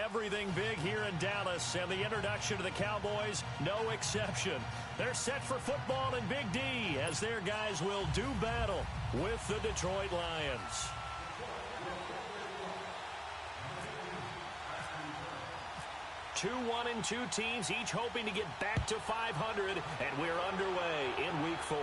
everything big here in Dallas, and the introduction to the Cowboys, no exception. They're set for football in Big D as their guys will do battle with the Detroit Lions. Two 1-2 teams, each hoping to get back to 500, and we're underway in Week 4.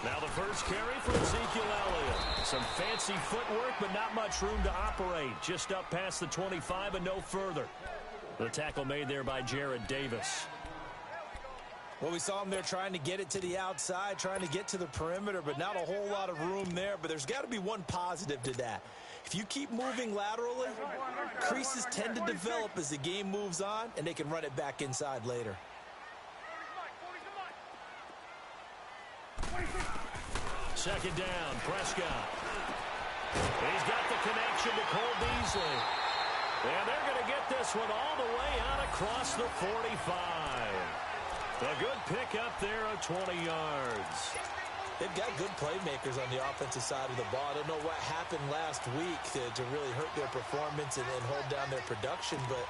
Now the first carry for Ezekiel Elliott. Some fancy footwork, but not much room to operate. Just up past the 25 and no further. The tackle made there by Jared Davis. Well, we saw him there trying to get it to the outside, trying to get to the perimeter, but not a whole lot of room there. But there's got to be one positive to that. If you keep moving laterally, creases tend to develop as the game moves on, and they can run it back inside later. Second down, Prescott. He's got the connection to Cole Beasley. And they're going to get this one all the way out across the 45. A good pickup there of 20 yards. They've got good playmakers on the offensive side of the ball. I don't know what happened last week to really hurt their performance and hold down their production, but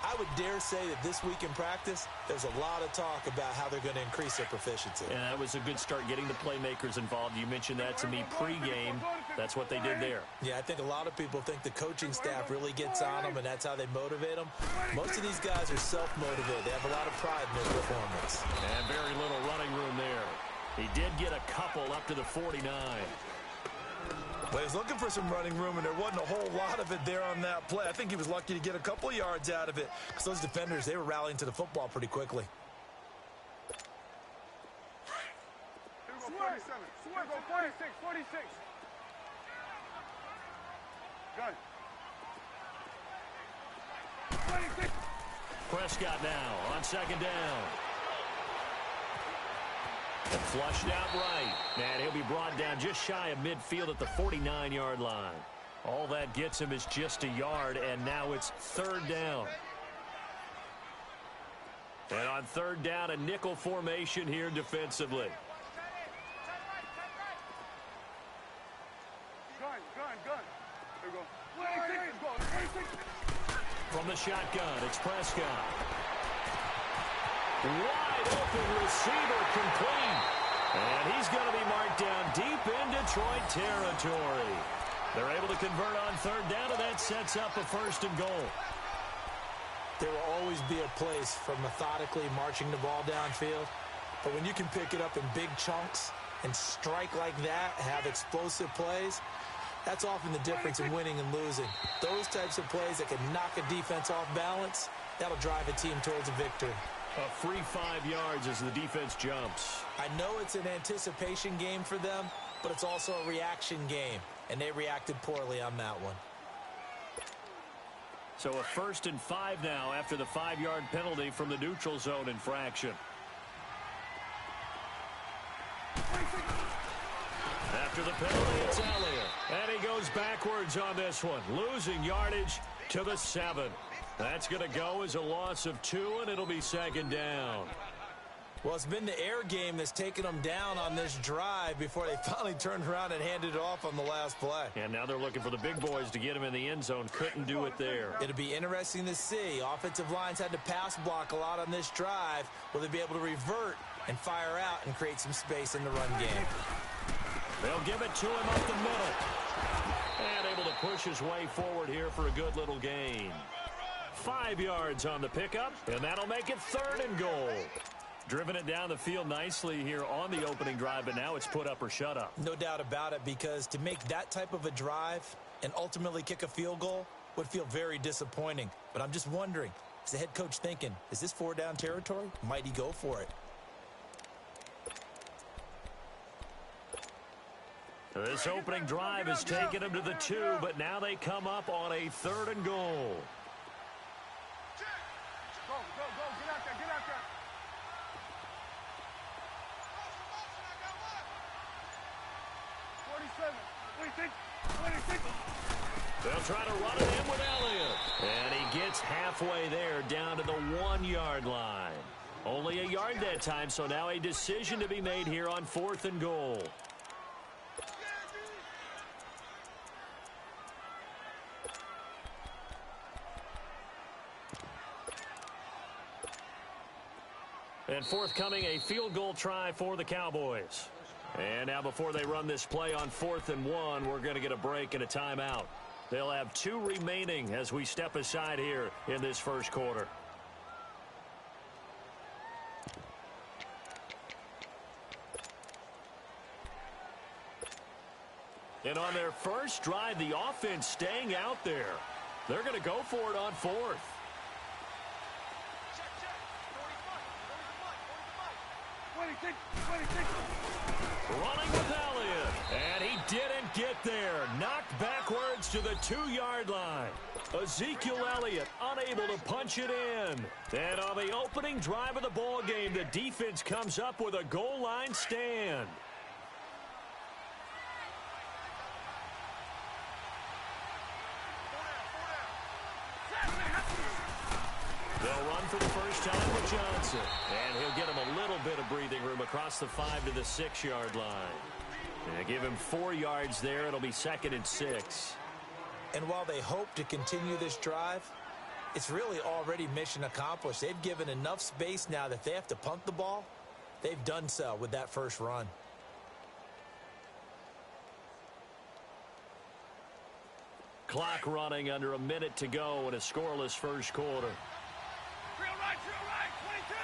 I would dare say that this week in practice, there's a lot of talk about how they're going to increase their proficiency. And that was a good start getting the playmakers involved. You mentioned that to me pregame. That's what they did there. Yeah, I think a lot of people think the coaching staff really gets on them, and that's how they motivate them. Most of these guys are self-motivated. They have a lot of pride in their performance. And very little running room there. He did get a couple up to the 49. Well, he was looking for some running room, and there wasn't a whole lot of it there on that play. I think he was lucky to get a couple of yards out of it. Because those defenders, they were rallying to the football pretty quickly. Here we go, 47. Here we go, 46, 46. Good. 26. Prescott now on second down. Flushed out right. And he'll be brought down just shy of midfield at the 49-yard line. All that gets him is just a yard, and now it's third down. And on third down, a nickel formation here defensively. Gun. There we go. 26. From the shotgun, it's Prescott. Wide open receiver complete. And he's going to be marked down deep in Detroit territory. They're able to convert on third down, and that sets up a first and goal. There will always be a place for methodically marching the ball downfield. But when you can pick it up in big chunks and strike like that, have explosive plays, that's often the difference in winning and losing. Those types of plays that can knock a defense off balance, that'll drive a team towards a victory. A free 5 yards as the defense jumps. I know it's an anticipation game for them, but it's also a reaction game, and they reacted poorly on that one. So a 1st and 5 now after the 5-yard penalty from the neutral zone infraction. After the penalty, it's Elliott. And he goes backwards on this one, losing yardage to the 7. That's going to go as a loss of 2, and it'll be second down. Well, it's been the air game that's taken them down on this drive before they finally turned around and handed it off on the last play. And now they're looking for the big boys to get him in the end zone. Couldn't do it there. It'll be interesting to see. Offensive lines had to pass block a lot on this drive. Will they be able to revert and fire out and create some space in the run game? They'll give it to him up the middle. And able to push his way forward here for a good little gain. 5 yards on the pickup, and that'll make it third and goal. Driven it down the field nicely here on the opening drive, but now it's put up or shut up. No doubt about it, because to make that type of a drive and ultimately kick a field goal would feel very disappointing. But I'm just wondering, is the head coach thinking, is this 4-down territory? Might he go for it? This opening drive has taken them to the 2, but now they come up on a 3rd and goal. Go, get out there, get out there. 47, 26. They'll try to run it in with Elliott. And he gets halfway there, down to the 1-yard line. Only a yard that time, so now a decision to be made here on 4th and goal. And forthcoming, a field goal try for the Cowboys. And now before they run this play on 4th and 1, we're going to get a break and a timeout. They'll have 2 remaining as we step aside here in this first quarter. And on their first drive, the offense staying out there. They're going to go for it on 4th. Running with Elliott, and he didn't get there. Knocked backwards to the 2-yard line. Ezekiel Elliott unable to punch it in. And on the opening drive of the ball game, the defense comes up with a goal line stand. They'll run for the first time with Johnson. And he'll get him a little bit of breathing room across the 5 to the 6-yard line. And give him 4 yards there. It'll be 2nd and 6. And while they hope to continue this drive, it's really already mission accomplished. They've given enough space now that they have to punt the ball. They've done so with that first run. Clock running under a minute to go in a scoreless first quarter. Drill right, 22.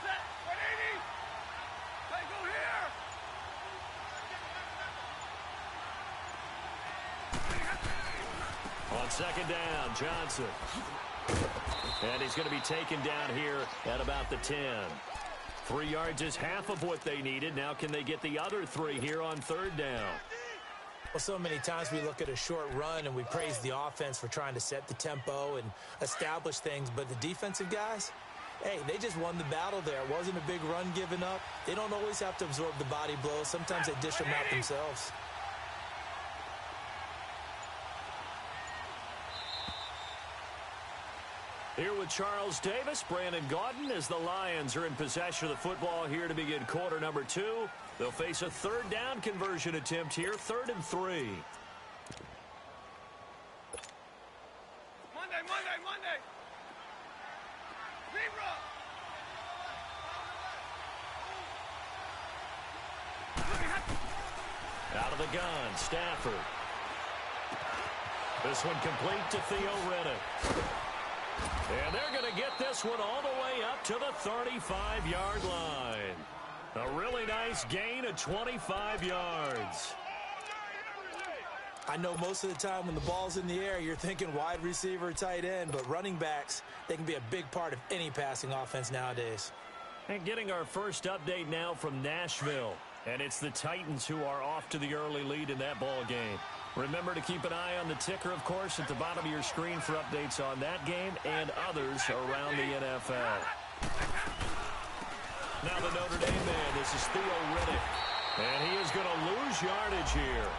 Set, 180. Hey, go here. On 2nd down, Johnson. And he's going to be taken down here at about the 10. 3 yards is half of what they needed. Now can they get the other 3 here on 3rd down? Well, so many times we look at a short run and we praise the offense for trying to set the tempo and establish things. But the defensive guys, hey, they just won the battle there. It wasn't a big run given up. They don't always have to absorb the body blows. Sometimes they dish them out themselves. Here with Charles Davis, Brandon Gaudin, as the Lions are in possession of the football here to begin quarter number 2. They'll face a 3rd down conversion attempt here, 3rd and 3. Monday. Zebra. Out of the gun, Stafford. This one complete to Theo Riddick. And they're going to get this one all the way up to the 35-yard line. A really nice gain of 25 yards. I know most of the time when the ball's in the air, you're thinking wide receiver, tight end, but running backs, they can be a big part of any passing offense nowadays. And getting our first update now from Nashville. And it's the Titans who are off to the early lead in that ball game. Remember to keep an eye on the ticker, of course, at the bottom of your screen for updates on that game and others around the NFL. Now the Notre Dame man, this is Theo Riddick. And he is going to lose yardage here.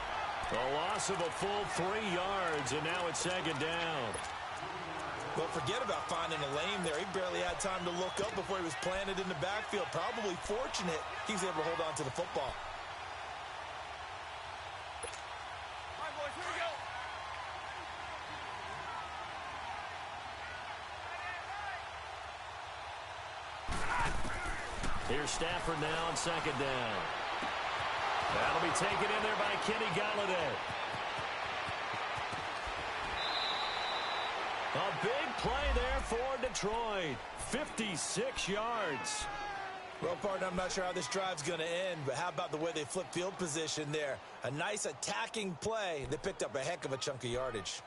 A loss of a full 3 yards, and now it's 2nd down. Well, forget about finding a lane there. He barely had time to look up before he was planted in the backfield. Probably fortunate he was able to hold on to the football. All right, boys, here we go. Here's Stafford now on 2nd down. That'll be taken in there by Kenny Galladay. A big play there for Detroit. 56 yards. Well, partner, I'm not sure how this drive's going to end, but how about the way they flipped field position there? A nice attacking play. They picked up a heck of a chunk of yardage.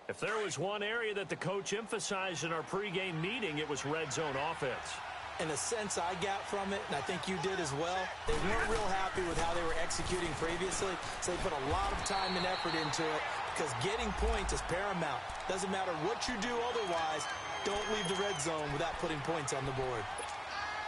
If there was one area that the coach emphasized in our pregame meeting, it was red zone offense. And the sense I got from it, and I think you did as well, they weren't real happy with how they were executing previously, so they put a lot of time and effort into it because getting points is paramount. Doesn't matter what you do otherwise, don't leave the red zone without putting points on the board.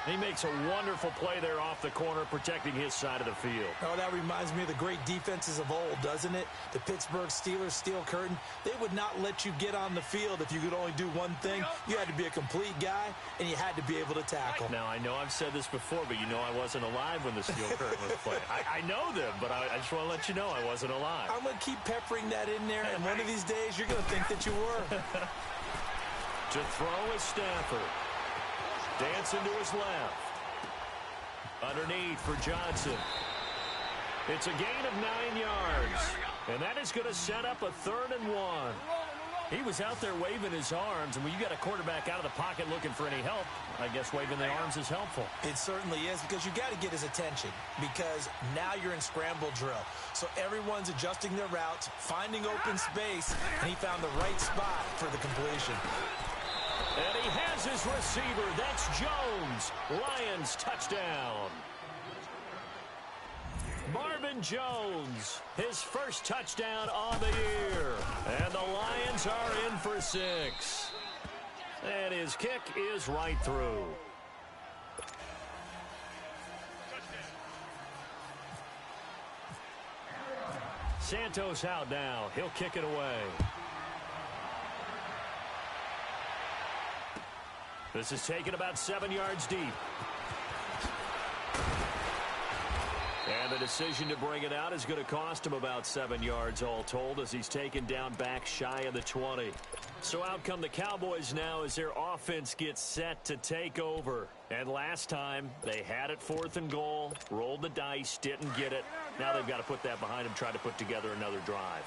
He makes a wonderful play there off the corner, protecting his side of the field. Oh, that reminds me of the great defenses of old, doesn't it? The Pittsburgh Steelers steel curtain. They would not let you get on the field if you could only do one thing. You had to be a complete guy, and you had to be able to tackle. Now, I know I've said this before, but you know I wasn't alive when the steel curtain was played. I know them, but I just want to let you know I wasn't alive. I'm going to keep peppering that in there, and one of these days you're going to think that you were. To throw is Stafford. Dancing to his left. Underneath for Johnson. It's a gain of 9 yards. And that is going to set up a 3rd and 1. He was out there waving his arms, and when you got a quarterback out of the pocket looking for any help, I guess waving the arms is helpful. It certainly is, because you got to get his attention, because now you're in scramble drill. So everyone's adjusting their routes, finding open space, and he found the right spot for the completion. And he has his receiver. That's Jones. Lions touchdown. Marvin Jones, his first touchdown on the year. And the Lions are in for 6. And his kick is right through. Santos out now. He'll kick it away. This is taken about 7 yards deep. And the decision to bring it out is going to cost him about 7 yards all told, as he's taken down back shy of the 20. So out come the Cowboys now as their offense gets set to take over. And last time they had it 4th and goal, rolled the dice, didn't get it. Now they've got to put that behind them, try to put together another drive.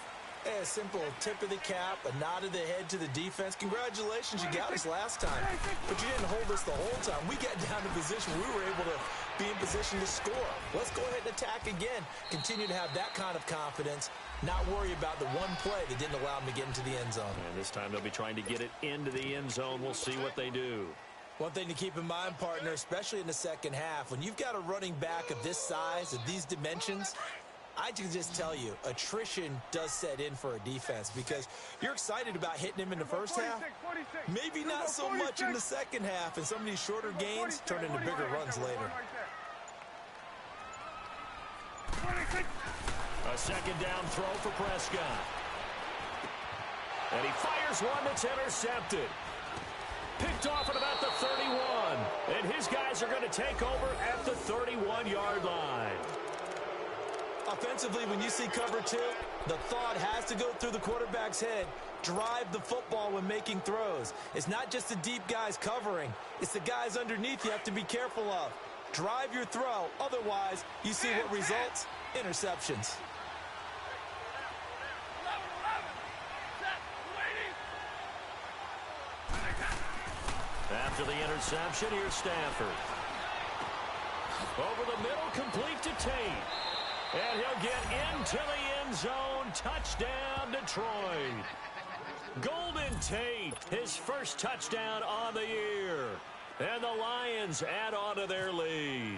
A simple tip of the cap, a nod of the head to the defense. Congratulations, you got us last time. But you didn't hold us the whole time. We got down to position. We were able to be in position to score. Let's go ahead and attack again. Continue to have that kind of confidence. Not worry about the one play that didn't allow them to get into the end zone. And this time they'll be trying to get it into the end zone. We'll see what they do. One thing to keep in mind, partner, especially in the second half, when you've got a running back of this size, of these dimensions, I can just tell you, attrition does set in for a defense, because you're excited about hitting him in the first half. Maybe not so much in the second half, and some of these shorter gains turn into bigger runs later. A second down throw for Prescott. And he fires one that's intercepted. Picked off at about the 31. And his guys are going to take over at the 31-yard line. Offensively, when you see cover 2, the thought has to go through the quarterback's head. Drive the football when making throws. It's not just the deep guys covering. It's the guys underneath you have to be careful of. Drive your throw. Otherwise, you see what results? Interceptions. After the interception, here's Stafford. Over the middle, complete to Tate. And he'll get into the end zone. Touchdown, Detroit. Golden Tate, his first touchdown on the year. And the Lions add on to their lead.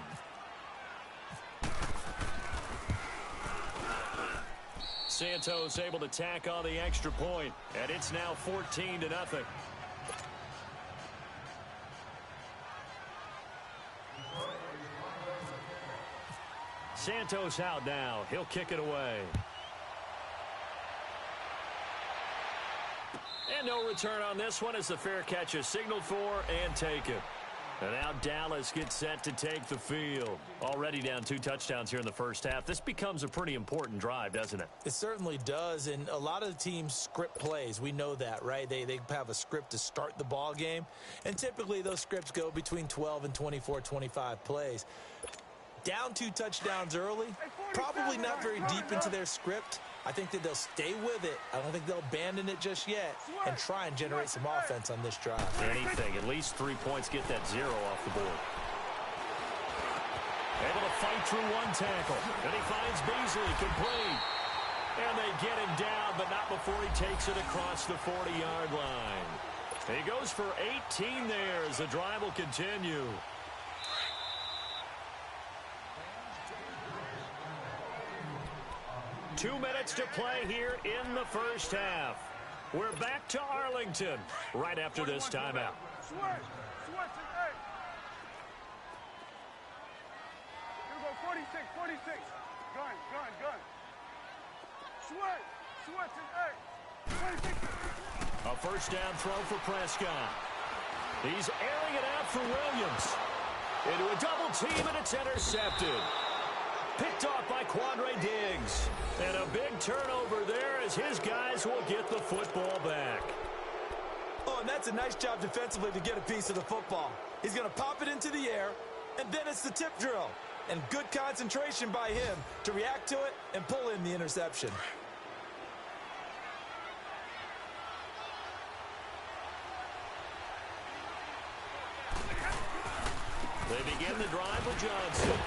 Santos able to tack on the extra point, and it's now 14-0. Santos out now. He'll kick it away. And no return on this one as the fair catch is signaled for and taken. And now Dallas gets set to take the field. Already down 2 touchdowns here in the first half. This becomes a pretty important drive, doesn't it? It certainly does, and a lot of the teams script plays. We know that, right? They have a script to start the ball game, and typically those scripts go between 12 and 24, 25 plays. Down 2 touchdowns early, probably not very deep into their script. I think that they'll stay with it. I don't think they'll abandon it just yet and try and generate some offense on this drive. Anything, at least 3 points, get that 0 off the board. Able to fight through 1 tackle. And he finds Beasley complete. And they get him down, but not before he takes it across the 40-yard line. He goes for 18 there as the drive will continue. Two minutes to play here in the first half. We're back to Arlington right after this timeout. Switch to 8. Here we go, 46, 46. Gun. Switch to 8. 26. A first down throw for Prescott. He's airing it out for Williams. Into a double team, and it's intercepted. Picked off by Quandre Diggs. And a big turnover there as his guys will get the football back. Oh, and that's a nice job defensively to get a piece of the football. He's going to pop it into the air, and then it's the tip drill. And good concentration by him to react to it and pull in the interception. They begin the drive with Johnson.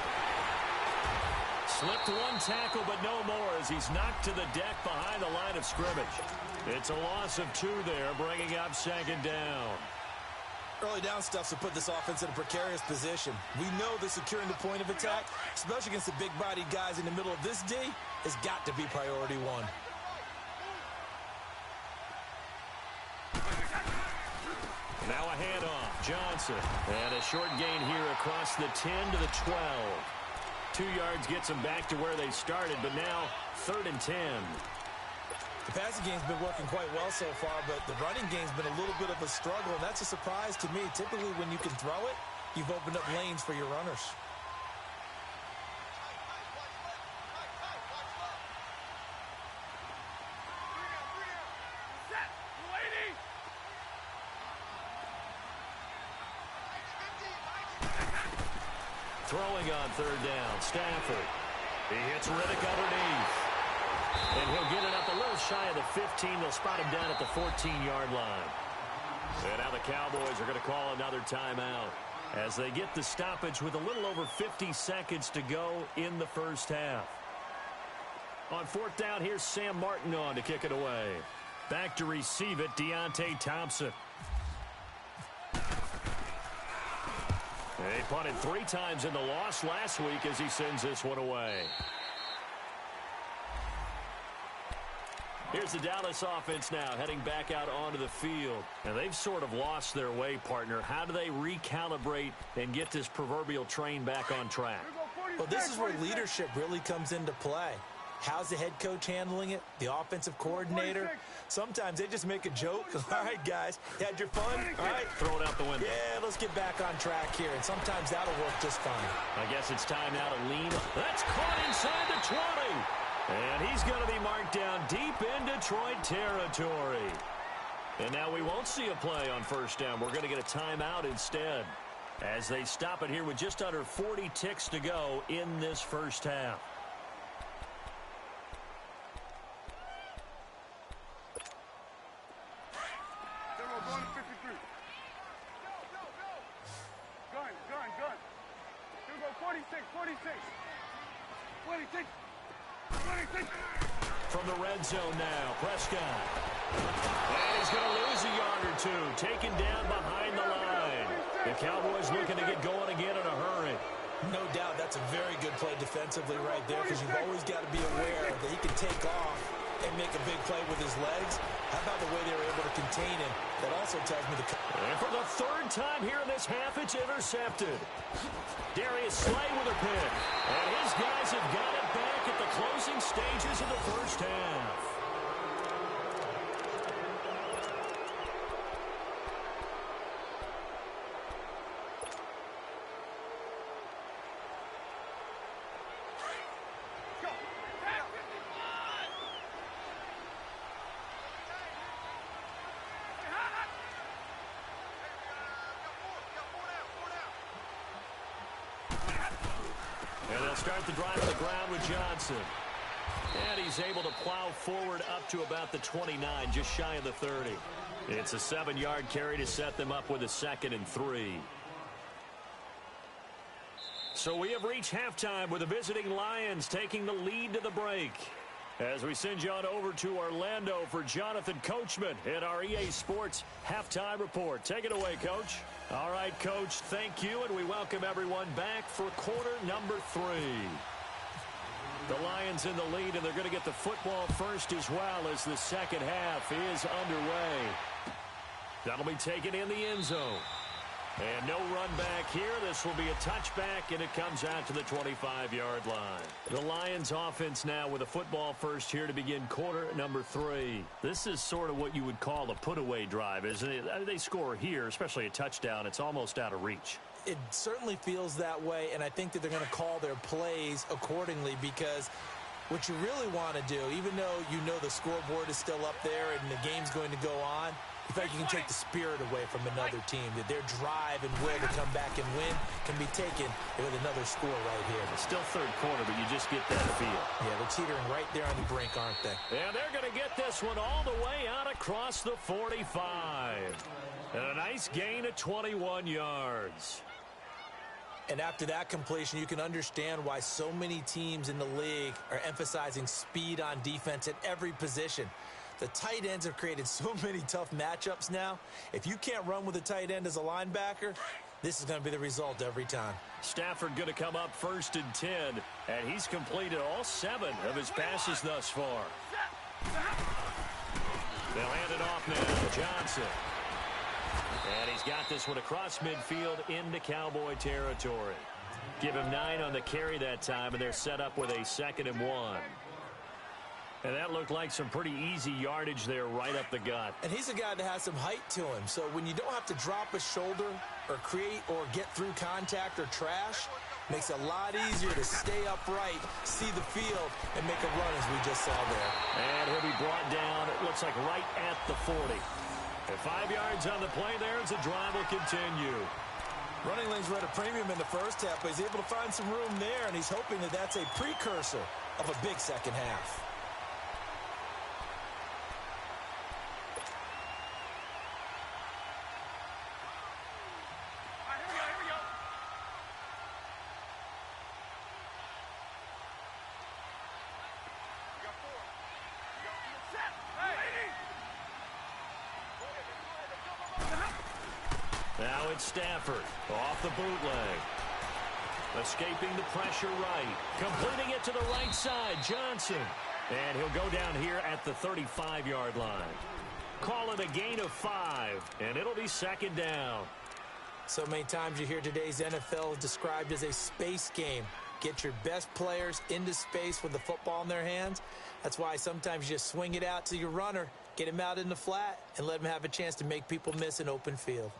Slipped one tackle, but no more as he's knocked to the deck behind the line of scrimmage. It's a loss of 2 there, bringing up second down. Early down stuff to put this offense in a precarious position. We know that securing the point of attack, especially against the big-bodied guys in the middle of this D, has got to be priority 1. Now a handoff. Johnson. And a short gain here across the 10 to the 12. 2 yards gets them back to where they started, but now 3rd and 10. The passing game's been working quite well so far, but the running game's been a little bit of a struggle, and that's a surprise to me. Typically, when you can throw it, you've opened up lanes for your runners. Throwing on 3rd down, Stafford. He hits Riddick underneath. And he'll get it up a little shy of the 15. They'll spot him down at the 14-yard line. And now the Cowboys are going to call another timeout as they get the stoppage with a little over 50 seconds to go in the first half. On 4th down, here's Sam Martin on to kick it away. Back to receive it, Deontay Thompson. He punted 3 times in the loss last week as he sends this one away. Here's the Dallas offense now heading back out onto the field. And they've sort of lost their way, partner. How do they recalibrate and get this proverbial train back on track? Well, this is where leadership really comes into play. How's the head coach handling it? The offensive coordinator? Sometimes they just make a joke. All right, guys, you had your fun? All right. Throw it out the window. Yeah, let's get back on track here. And sometimes that'll work just fine. I guess it's time now to lean. That's caught inside the 20. And he's going to be marked down deep in Detroit territory. And now we won't see a play on 1st down. We're going to get a timeout instead as they stop it here with just under 40 ticks to go in this first half. From the red zone now, Prescott. And he's going to lose a yard or 2, taken down behind the line. The Cowboys looking to get going again in a hurry. No doubt that's a very good play defensively right there because you've always got to be aware that he can take off and make a big play with his legs. How about the way they were able to contain him? That also tells me the... And for the 3rd time here in this half, it's intercepted. Darius Slay with a pick. And his guys have got it back at the closing stages of the first half. Start the drive on the ground with Johnson. And he's able to plow forward up to about the 29, just shy of the 30. It's a 7-yard carry to set them up with a 2nd and 3. So we have reached halftime with the visiting Lions taking the lead to the break. As we send you on over to Orlando for Jonathan Coachman in our EA Sports Halftime Report. Take it away, Coach. All right, Coach, thank you, and we welcome everyone back for quarter number 3. The Lions in the lead, and they're going to get the football first as well as the second half is underway. That'll be taken in the end zone. And no run back here. This will be a touchback, and it comes out to the 25-yard line. The Lions offense now with a football first here to begin quarter number 3. This is sort of what you would call a put-away drive, isn't it? I mean, they score here, especially a touchdown. It's almost out of reach. It certainly feels that way, and I think that they're going to call their plays accordingly because what you really want to do, even though you know the scoreboard is still up there and the game's going to go on, in fact, you can take the spirit away from another team, that their drive and will to come back and win can be taken with another score right here. It's still third quarter, but you just get that feel. Yeah, they're teetering right there on the brink, aren't they? And they're going to get this one all the way out across the 45. And a nice gain of 21 yards. And after that completion, you can understand why so many teams in the league are emphasizing speed on defense at every position. The tight ends have created so many tough matchups now. If you can't run with a tight end as a linebacker, this is going to be the result every time. Stafford going to come up first and 10, and he's completed all 7 of his passes thus far. They'll hand it off now. Johnson. And he's got this one across midfield into Cowboy territory. Give him 9 on the carry that time, and they're set up with a 2nd and 1. And that looked like some pretty easy yardage there right up the gut. And he's a guy that has some height to him. So when you don't have to drop a shoulder or create or get through contact or trash, makes it a lot easier to stay upright, see the field, and make a run as we just saw there. And he'll be brought down, it looks like right at the 40. And 5 yards on the play there as the drive will continue. Running lanes were at a premium in the first half, but he's able to find some room there, and he's hoping that that's a precursor of a big second half. Now it's Stafford off the bootleg. Escaping the pressure right. Completing it to the right side. Johnson. And he'll go down here at the 35-yard line. Call it a gain of 5, and it'll be 2nd down. So many times you hear today's NFL described as a space game. Get your best players into space with the football in their hands. That's why sometimes you just swing it out to your runner, get him out in the flat, and let him have a chance to make people miss an open field.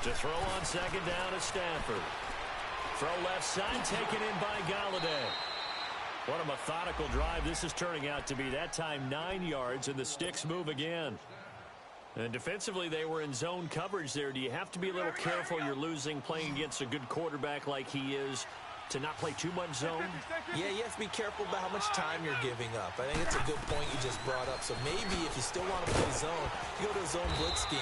To throw on 2nd down is Stafford. Throw left side, taken in by Galladay. What a methodical drive this is turning out to be. That time 9 yards, and the sticks move again. And defensively, they were in zone coverage there. Do you have to be a little careful? You're losing, playing against a good quarterback like he is, to not play too much zone? Yeah, you have to be careful about how much time you're giving up. I think it's a good point you just brought up. So maybe if you still want to play zone, you go to a zone blitz scheme.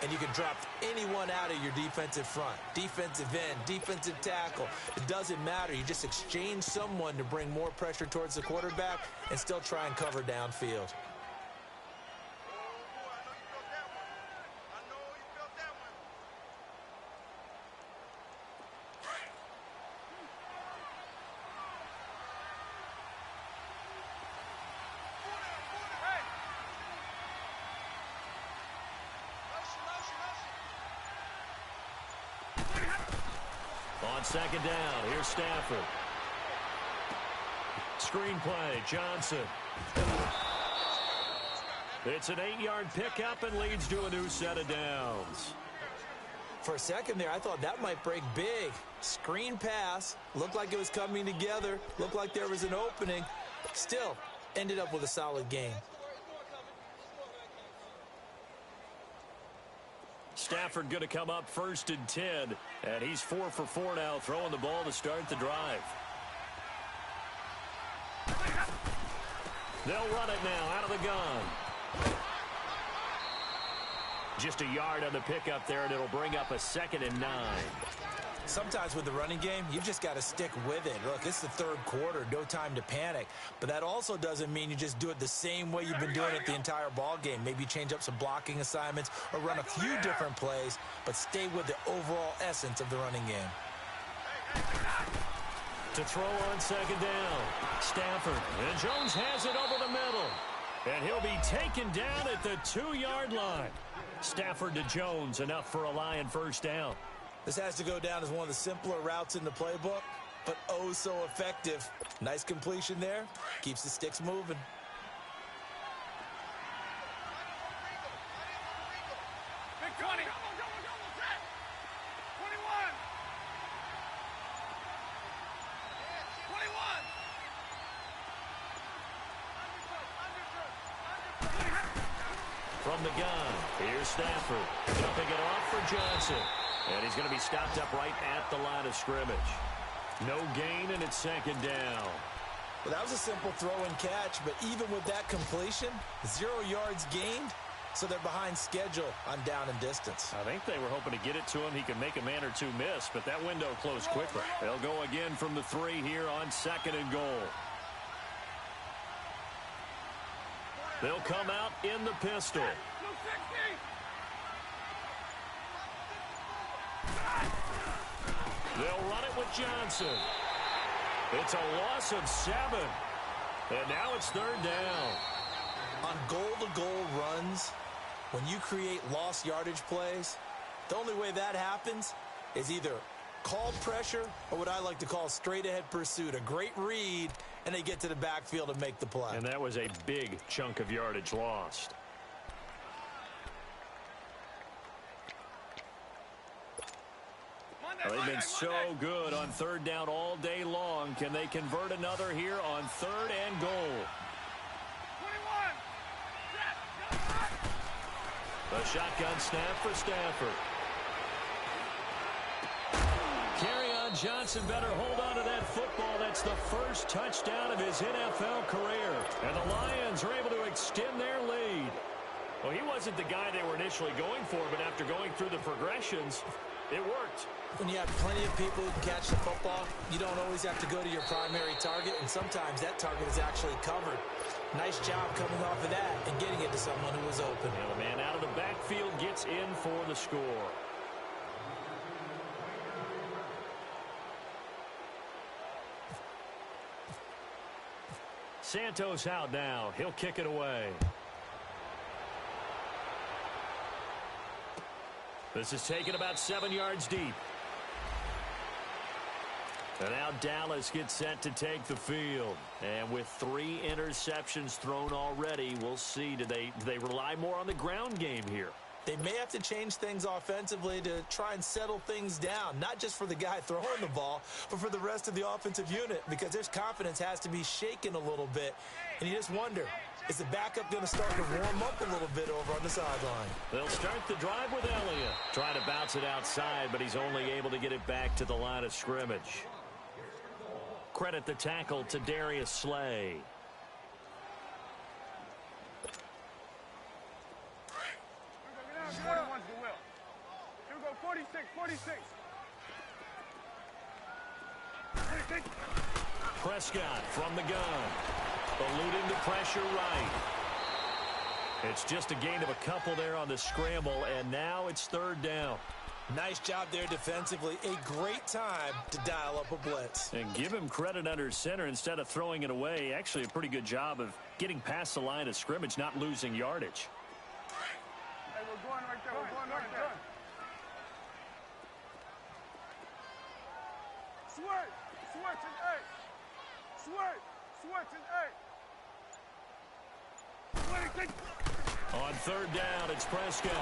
And you can drop anyone out of your defensive front. Defensive end, defensive tackle. It doesn't matter. You just exchange someone to bring more pressure towards the quarterback and still try and cover downfield. On 2nd down, here's Stafford. Screenplay, Johnson. It's an 8-yard pickup and leads to a new set of downs. For a second there, I thought that might break big. Screen pass, looked like it was coming together, looked like there was an opening. Still, ended up with a solid gain. Stafford going to come up 1st and 10, and he's 4 for 4 now, throwing the ball to start the drive. They'll run it now out of the gun. Just a yard on the pickup there, and it'll bring up a 2nd and 9. Sometimes with the running game, you just got to stick with it. Look, it's the third quarter, no time to panic. But that also doesn't mean you just do it the same way you've been doing it the entire ball game. Maybe change up some blocking assignments or run a few different plays, but stay with the overall essence of the running game. To throw on 2nd down, Stafford. And Jones has it over the middle. And he'll be taken down at the 2-yard line. Stafford to Jones, enough for a Lion first down. This has to go down as one of the simpler routes in the playbook, but oh so effective. Nice completion there. Keeps the sticks moving. Big 20. 21. From the gun, here's Stafford. Jumping it off for Johnson. And he's going to be stopped up right at the line of scrimmage. No gain, and it's 2nd down. Well, that was a simple throw and catch, but even with that completion, 0 yards gained, so they're behind schedule on down and distance. I think they were hoping to get it to him. He could make a man or two miss, but that window closed quickly. They'll go again from the 3 here on 2nd and goal. They'll come out in the pistol. They'll run it with Johnson. It's a loss of 7. And now it's 3rd down. On goal-to-goal runs, when you create lost yardage plays, the only way that happens is either called pressure or what I like to call straight-ahead pursuit. A great read, and they get to the backfield and make the play. And that was a big chunk of yardage lost. They've been so good on 3rd down all day long. Can they convert another here on 3rd and goal? 21. The shotgun snap for Stafford. Kerryon Johnson better hold on to that football. That's the first touchdown of his NFL career. And the Lions are able to extend their lead. Well, he wasn't the guy they were initially going for, but after going through the progressions, it worked. When you have plenty of people who can catch the football, you don't always have to go to your primary target, and sometimes that target is actually covered. Nice job coming off of that and getting it to someone who was open. And the man out of the backfield gets in for the score. Santos out now. He'll kick it away. This is taken about 7 yards deep. And now Dallas gets set to take the field. And with 3 interceptions thrown already, we'll see. Do they rely more on the ground game here? They may have to change things offensively to try and settle things down, not just for the guy throwing the ball, but for the rest of the offensive unit, because their confidence has to be shaken a little bit. And you just wonder, is the backup going to start to warm up a little bit over on the sideline? They'll start the drive with Elliott. Try to bounce it outside, but he's only able to get it back to the line of scrimmage. Credit the tackle to Darius Slay. Here we go, 41's the will. Here we go, 46, 46. 46. Prescott from the gun. Eluding the pressure right. It's just a gain of a couple there on the scramble, and now it's 3rd down. Nice job there defensively. A great time to dial up a blitz. And give him credit under center instead of throwing it away. Actually, a pretty good job of getting past the line of scrimmage, not losing yardage. Hey, we're going right there. We're going right there. Switch. Switch and 8. Switch. Switch and 8. 26. On 3rd down, it's Prescott.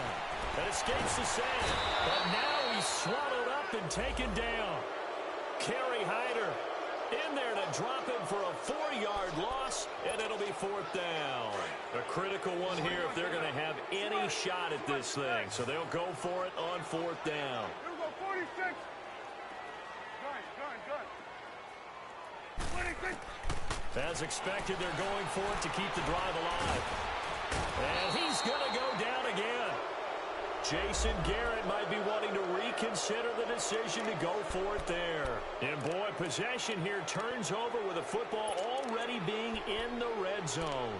That escapes the sand. But now he's swallowed up and taken down. Kerry Hyder in there to drop him for a 4-yard loss, and it'll be 4th down. A critical one here if they're going to have any shot at this thing. So they'll go for it on 4th down. Here we go, 46. Gun. 26. as expected, they're going for it to keep the drive alive. And he's going to go down again. Jason Garrett might be wanting to reconsider the decision to go for it there. And boy, possession here turns over with the football already being in the red zone.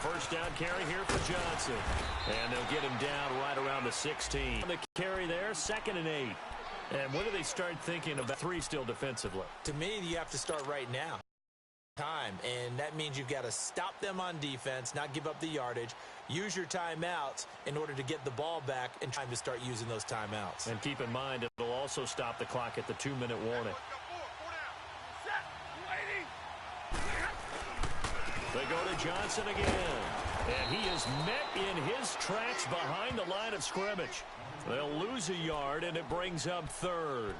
First down carry here for Johnson. And they'll get him down right around the 16. The carry there, 2nd and 8. And when do they start thinking about 3 still defensively? To me, you have to start right now. And that means you've got to stop them on defense, not give up the yardage, use your timeouts in order to get the ball back and try to start using those timeouts. And keep in mind, it'll also stop the clock at the 2-minute warning. They go to Johnson again. And he is met in his tracks behind the line of scrimmage. They'll lose a yard, and it brings up 3rd.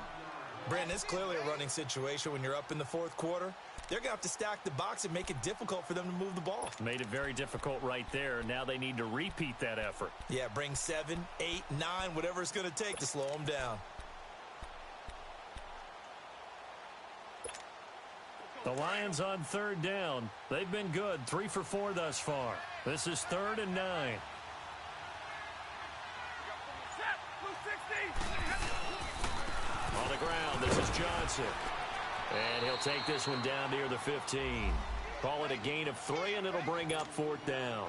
Brandon, it's clearly a running situation when you're up in the 4th quarter. They're going to have to stack the box and make it difficult for them to move the ball. Made it very difficult right there. Now they need to repeat that effort. Yeah, bring 7, 8, 9, whatever it's going to take to slow them down. The Lions on 3rd down. They've been good, 3 for 4 thus far. This is 3rd and 9. On the ground, this is Johnson. And he'll take this one down near the 15. Call it a gain of 3, and it'll bring up 4th down.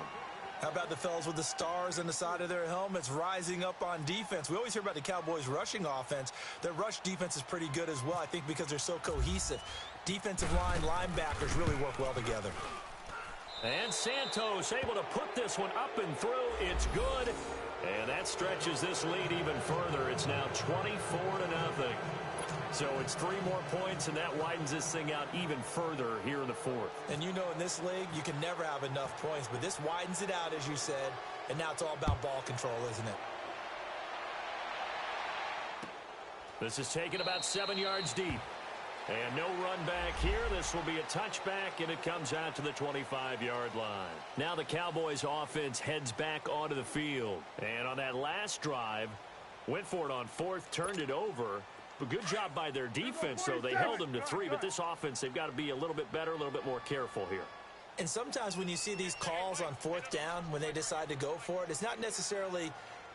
How about the fellas with the stars on the side of their helmets rising up on defense? We always hear about the Cowboys' rushing offense. Their rush defense is pretty good as well, I think, because they're so cohesive. Defensive line, linebackers really work well together. And Santos able to put this one up and through. It's good. And that stretches this lead even further. It's now 24-0. So it's 3 more points, and that widens this thing out even further here in the 4th. And you know, in this league, you can never have enough points, but this widens it out, as you said, and now it's all about ball control, isn't it? This is taken about 7 yards deep. And no run back here. This will be a touchback, and it comes out to the 25-yard line. Now the Cowboys offense heads back onto the field. And on that last drive, went for it on 4th, turned it over. A good job by their defense, though. They held them to 3, but this offense, they've got to be a little bit better, a little bit more careful here. And sometimes when you see these calls on 4th down, when they decide to go for it, it's not necessarily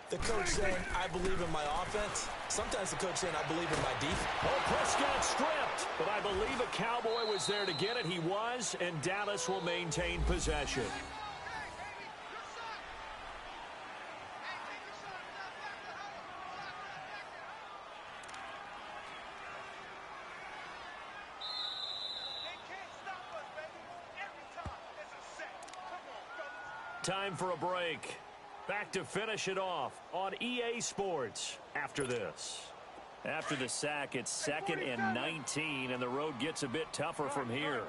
the coach saying, I believe in my offense. Sometimes the coach saying, I believe in my defense. Oh, Prescott stripped, but I believe a Cowboy was there to get it. He was, and Dallas will maintain possession. Time for a break. Back to finish it off on EA Sports after this. After the sack, it's 2nd and 19, and the road gets a bit tougher from here.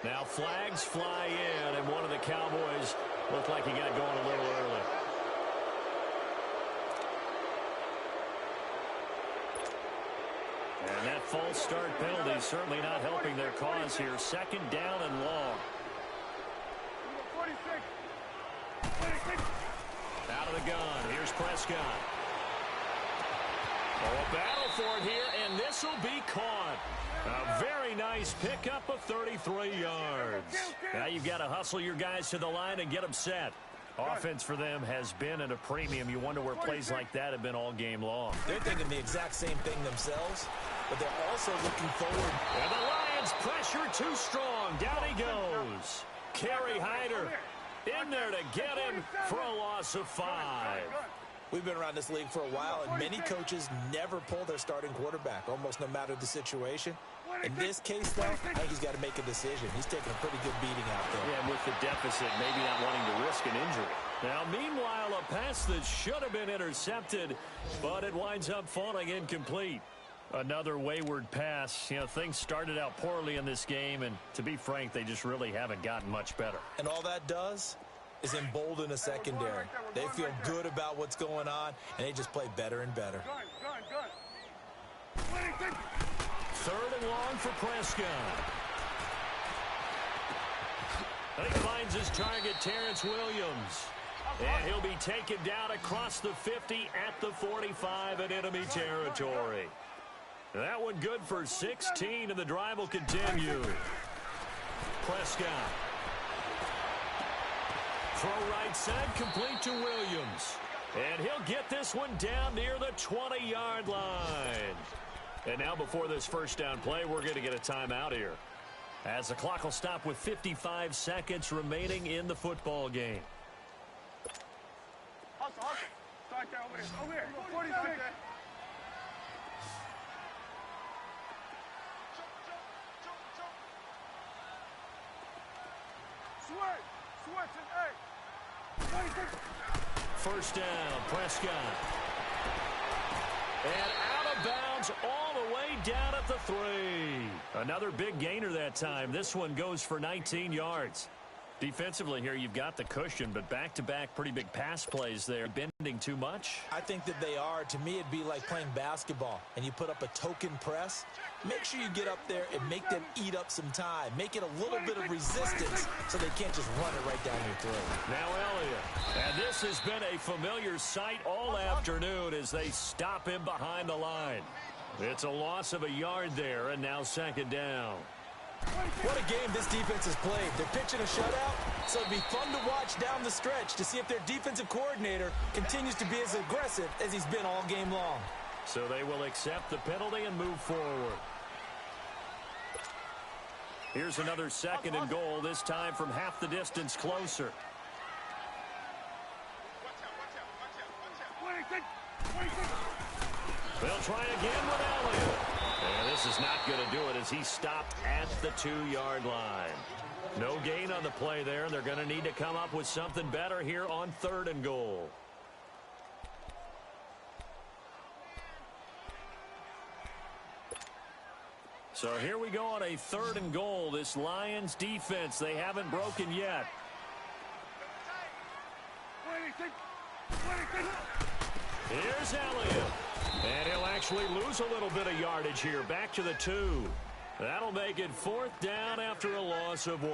Now flags fly in, and one of the Cowboys looked like he got going a little early. And that false start penalty is certainly not helping their cause here. 2nd down and long. Out of the gun. Here's Prescott. Oh, a battle for it here, and this will be caught. A very nice pickup of 33 yards. Now you've got to hustle your guys to the line and get them set. Offense for them has been at a premium. You wonder where plays like that have been all game long. They're thinking the exact same thing themselves, but they're also looking forward. And the Lions pressure too strong. Down he goes. Kerry Hyder in there to get him for a loss of 5. We've been around this league for a while, and many coaches never pull their starting quarterback, almost no matter the situation. In this case, though, I think he's got to make a decision. He's taking a pretty good beating out there. Yeah, and with the deficit, maybe not wanting to risk an injury. Now, meanwhile, a pass that should have been intercepted, but it winds up falling incomplete. Another wayward pass. You know, things started out poorly in this game, and to be frank, they just really haven't gotten much better. And all that does is embolden a secondary. They feel good about what's going on, and they just play better and better. Third and long for Prescott. And he finds his target, Terrence Williams. And he'll be taken down across the 50 at the 45 in enemy territory. That one good for 16, and the drive will continue. Prescott. Throw right side, complete to Williams. And he'll get this one down near the 20-yard line. And now before this first down play, we're going to get a timeout here, as the clock will stop with 55 seconds remaining in the football game. Start that over here. Over here. 46. Switch and 8. First down, Prescott. And out of bounds all the way down at the 3. Another big gainer that time. This one goes for 19 yards. Defensively here, you've got the cushion, but back-to-back pretty big pass plays there. Bending too much? I think that they are. To me, it'd be like playing basketball, and you put up a token press. Make sure you get up there and make them eat up some time. Make it a little bit of resistance so they can't just run it right down your throat. Now Elliott. And this has been a familiar sight all afternoon as they stop him behind the line. It's a loss of a yard there, and now second down. What a game this defense has played. They're pitching a shutout, so it'll be fun to watch down the stretch to see if their defensive coordinator continues to be as aggressive as he's been all game long. So they will accept the penalty and move forward. Here's another second and goal, this time from half the distance closer. They'll try again with Elliott. And this is not going to do it as he stopped at the 2-yard line. No gain on the play there. They're going to need to come up with something better here on third and goal. So here we go on a third and goal. This Lions defense, they haven't broken yet. Here's Elliott. And he'll actually lose a little bit of yardage here. Back to the 2. That'll make it fourth down after a loss of 1.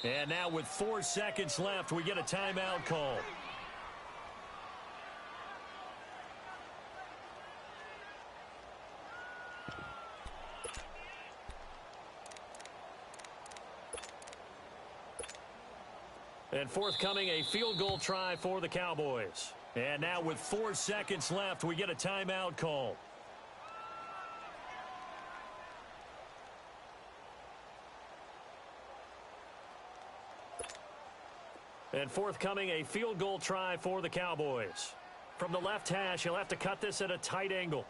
And now with 4 seconds left, we get a timeout call. And forthcoming, a field goal try for the Cowboys. And now with 4 seconds left, we get a timeout call. And forthcoming, a field goal try for the Cowboys. From the left hash, he'll have to cut this at a tight angle.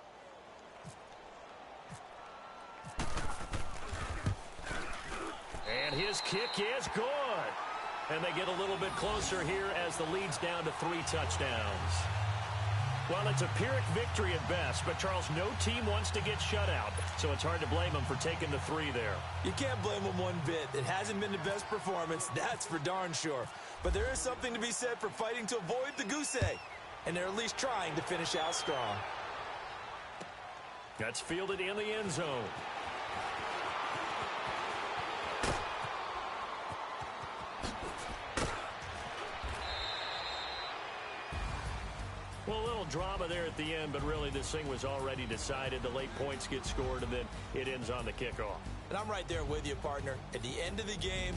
And his kick is good. And they get a little bit closer here as the lead's down to 3 touchdowns. Well, it's a Pyrrhic victory at best, but Charles, no team wants to get shut out, so it's hard to blame them for taking the 3 there. You can't blame them one bit. It hasn't been the best performance, that's for darn sure. But there is something to be said for fighting to avoid the goose egg, and they're at least trying to finish out strong. That's fielded in the end zone. Well, a little drama there at the end, but really this thing was already decided. The late points get scored, and then it ends on the kickoff. And I'm right there with you, partner. At the end of the game,